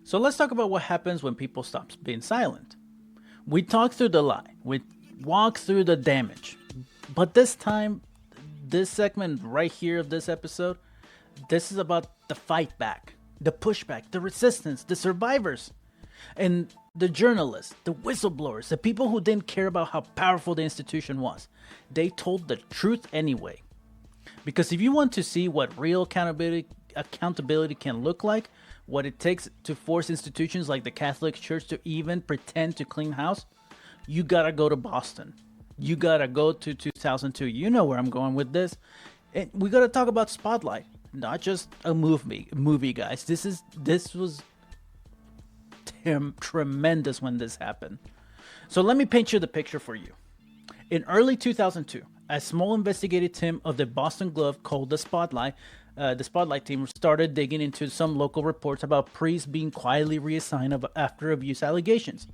So let's talk about what happens when people stop being silent. We talk through the lie. We walk through the damage. But this time, this segment right here of this episode, this is about the fight back, the pushback, the resistance, the survivors, and the journalists, the whistleblowers, the people who didn't care about how powerful the institution was. They told the truth anyway. Because if you want to see what real accountability can look like, what it takes to force institutions like the Catholic Church to even pretend to clean house, you gotta go to Boston. You gotta go to 2002. You know where I'm going with this. And we gotta talk about Spotlight, not just a movie, guys. This was tremendous when this happened. So let me paint you the picture for you. In early 2002, a small investigative team of the Boston Globe called the Spotlight team started digging into some local reports about priests being quietly reassigned after abuse allegations.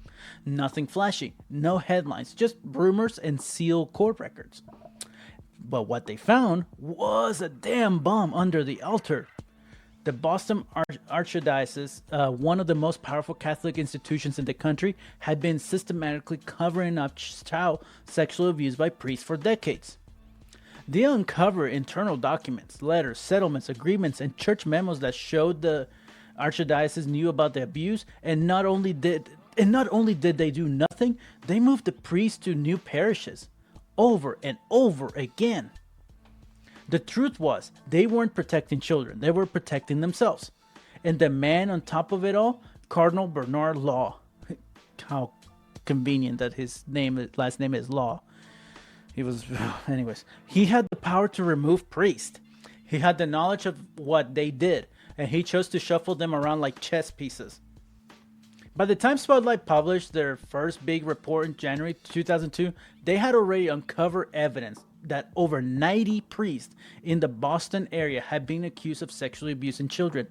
Nothing flashy, no headlines, just rumors and sealed court records. But what they found was a damn bomb under the altar. The Boston Archdiocese, one of the most powerful Catholic institutions in the country, had been systematically covering up child sexual abuse by priests for decades. They uncovered internal documents, letters, settlements, agreements, and church memos that showed the Archdiocese knew about the abuse, and not only did they do nothing, they moved the priests to new parishes, over and over again. The truth was, they weren't protecting children, they were protecting themselves. And the man on top of it all, Cardinal Bernard Law. How convenient that his last name is Law. Anyways, he had the power to remove priests. He had the knowledge of what they did, and he chose to shuffle them around like chess pieces. By the time Spotlight published their first big report in January 2002, they had already uncovered evidence that over 90 priests in the Boston area had been accused of sexually abusing children.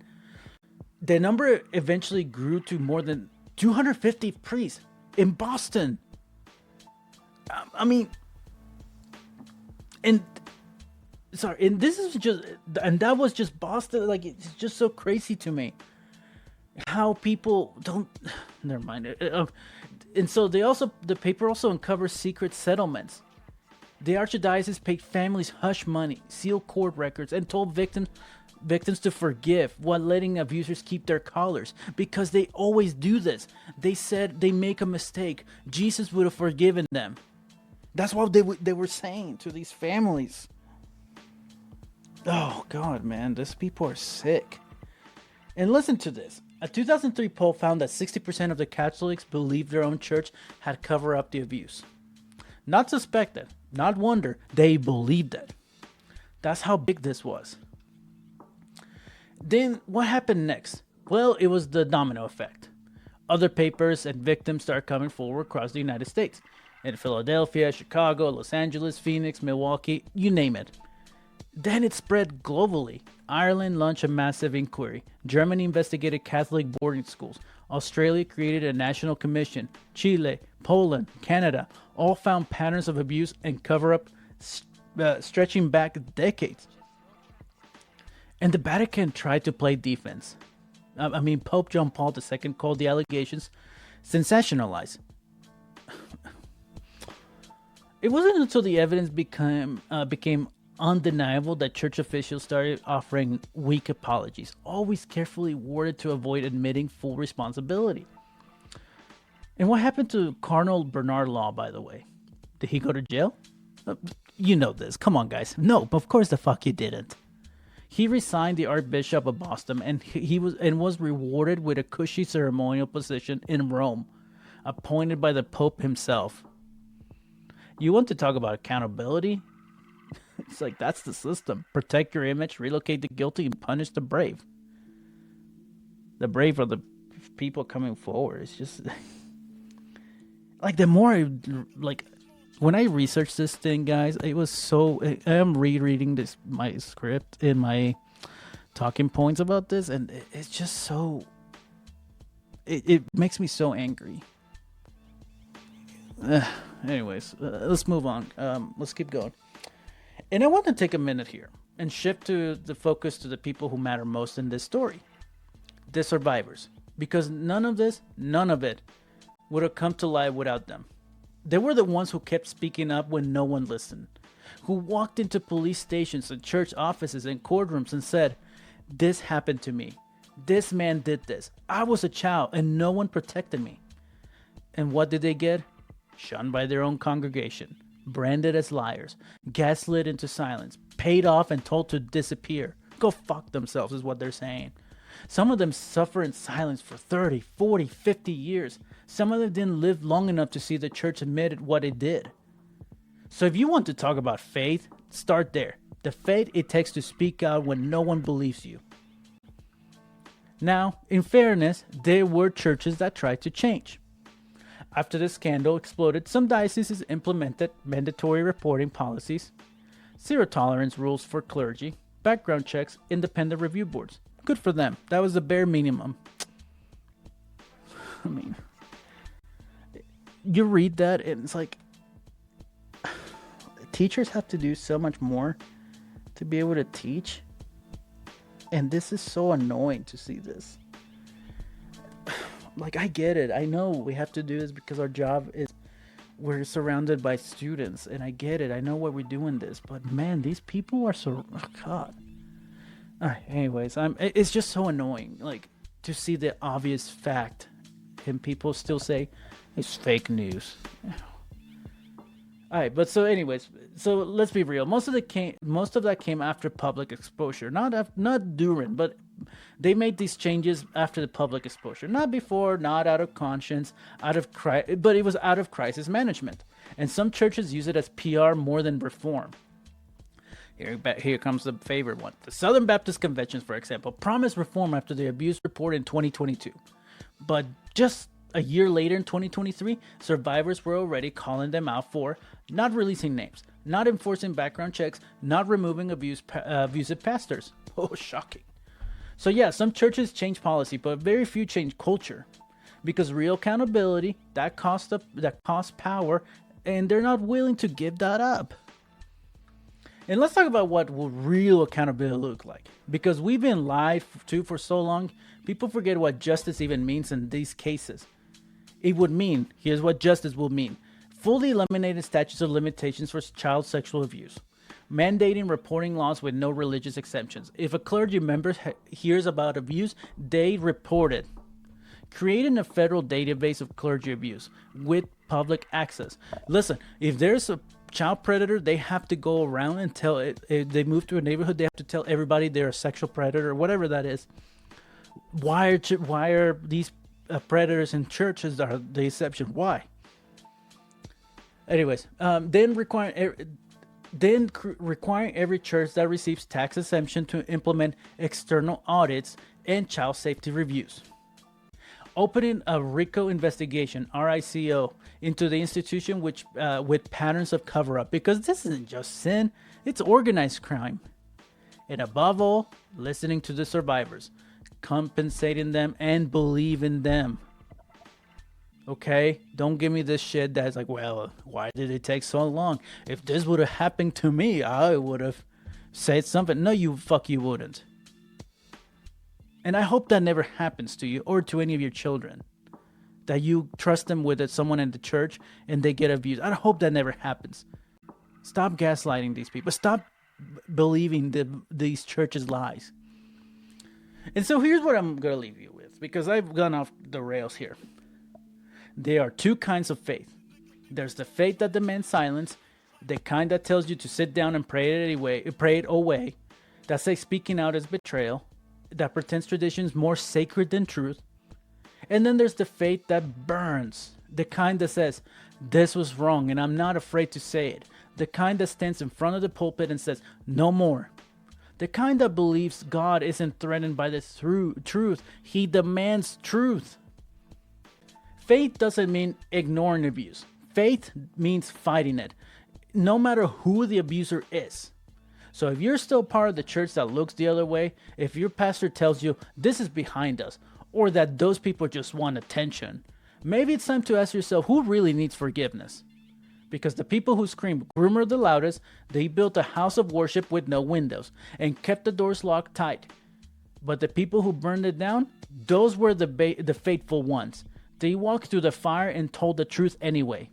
The number eventually grew to more than 250 priests in Boston. And that was just Boston. Like, it's just so crazy to me how people don't. Never mind. And so the paper also uncovers secret settlements. The Archdiocese paid families hush money, sealed court records, and told victims to forgive while letting abusers keep their collars, because they always do this. They said they make a mistake, Jesus would have forgiven them. That's what they were saying to these families. Oh God, man, these people are sick. And listen to this. A 2003 poll found that 60% of the Catholics believed their own church had covered up the abuse. Not suspected, not wonder, they believed it. That's how big this was. Then what happened next? Well, it was the domino effect. Other papers and victims started coming forward across the United States. In Philadelphia, Chicago, Los Angeles, Phoenix, Milwaukee, you name it. Then it spread globally. Ireland launched a massive inquiry. Germany investigated Catholic boarding schools. Australia created a national commission. Chile, Poland, Canada all found patterns of abuse and cover-up stretching back decades. And the Vatican tried to play defense. Pope John Paul II called the allegations sensationalized. It wasn't until the evidence became undeniable that church officials started offering weak apologies, always carefully worded to avoid admitting full responsibility. And what happened to Cardinal Bernard Law, by the way? Did he go to jail? You know this. Come on, guys. No, of course the fuck he didn't. He resigned the Archbishop of Boston, and he was rewarded with a cushy ceremonial position in Rome, appointed by the Pope himself. You want to talk about accountability? It's like, that's the system. Protect your image, relocate the guilty, and punish the brave. The brave are the people coming forward. It's just like, the more when I researched this thing, guys, it was so. I am rereading my script and my talking points about this, and it's just so. It makes me so angry. Anyways, let's move on. Let's keep going. And I want to take a minute here and shift to the focus to the people who matter most in this story. The survivors. because none of it would have come to light without them. They were the ones who kept speaking up when no one listened, who walked into police stations and church offices and courtrooms and said, "This happened to me. This man did this. I was a child and no one protected me." And what did they get? Shunned by their own congregation, branded as liars, gaslit into silence, paid off and told to disappear. Go fuck themselves is what they're saying. Some of them suffer in silence for 30, 40, 50 years. Some of them didn't live long enough to see the church admit what it did. So if you want to talk about faith, start there. The faith it takes to speak out when no one believes you. Now, in fairness, there were churches that tried to change. After the scandal exploded, some dioceses implemented mandatory reporting policies, zero tolerance rules for clergy, background checks, independent review boards. Good for them. That was the bare minimum. I mean, you read that and it's like, teachers have to do so much more to be able to teach. And this is so annoying to see this. Like, I get it. I know we have to do this because our job is, we're surrounded by students. And I get it. I know why we're doing this. But man, these people are so, oh God. All right, anyways, it's just so annoying, like, to see the obvious fact and people still say it's fake news. All right, but so anyways, so let's be real. Most of that came after public exposure, not during, but they made these changes after the public exposure, not before, not out of conscience, but it was out of crisis management, and some churches use it as PR more than reform. Here comes the favorite one. The Southern Baptist Conventions, for example, promised reform after the abuse report in 2022. But just a year later in 2023, survivors were already calling them out for not releasing names, not enforcing background checks, not removing abusive pastors. Oh, shocking. So yeah, some churches change policy, but very few change culture. Because real accountability, that costs power, and they're not willing to give that up. And let's talk about what will real accountability look like. Because we've been lied to for so long, people forget what justice even means in these cases. It would mean, here's what justice will mean: fully eliminating statutes of limitations for child sexual abuse, mandating reporting laws with no religious exemptions. If a clergy member hears about abuse, they report it. Creating a federal database of clergy abuse with public access. Listen, if there's a child predator, they have to go around and tell it. If they move to a neighborhood, they have to tell everybody they're a sexual predator or whatever that is. Why are these predators in churches are the exception? Why? Anyways, then requiring every church that receives tax exemption to implement external audits and child safety reviews. Opening a RICO investigation, RICO, into the institution with patterns of cover-up, because this isn't just sin, it's organized crime. And above all, listening to the survivors, compensating them, and believing them. Okay? Don't give me this shit that's like, well, why did it take so long? If this would have happened to me, I would have said something. No, you wouldn't. And I hope that never happens to you or to any of your children. That you trust them with someone in the church and they get abused. I hope that never happens. Stop gaslighting these people. Stop believing these churches' lies. And so here's what I'm going to leave you with, because I've gone off the rails here. There are two kinds of faith. There's the faith that demands silence, the kind that tells you to sit down and pray it away, that says speaking out is betrayal, that pretends tradition is more sacred than truth. And then there's the faith that burns, the kind that says, this was wrong and I'm not afraid to say it. The kind that stands in front of the pulpit and says, no more. The kind that believes God isn't threatened by the truth. He demands truth. Faith doesn't mean ignoring abuse. Faith means fighting it, no matter who the abuser is. So if you're still part of the church that looks the other way, if your pastor tells you this is behind us, or that those people just want attention, maybe it's time to ask yourself who really needs forgiveness. Because the people who scream "groomer" the loudest, they built a house of worship with no windows and kept the doors locked tight. But the people who burned it down, those were the faithful ones. They walked through the fire and told the truth anyway.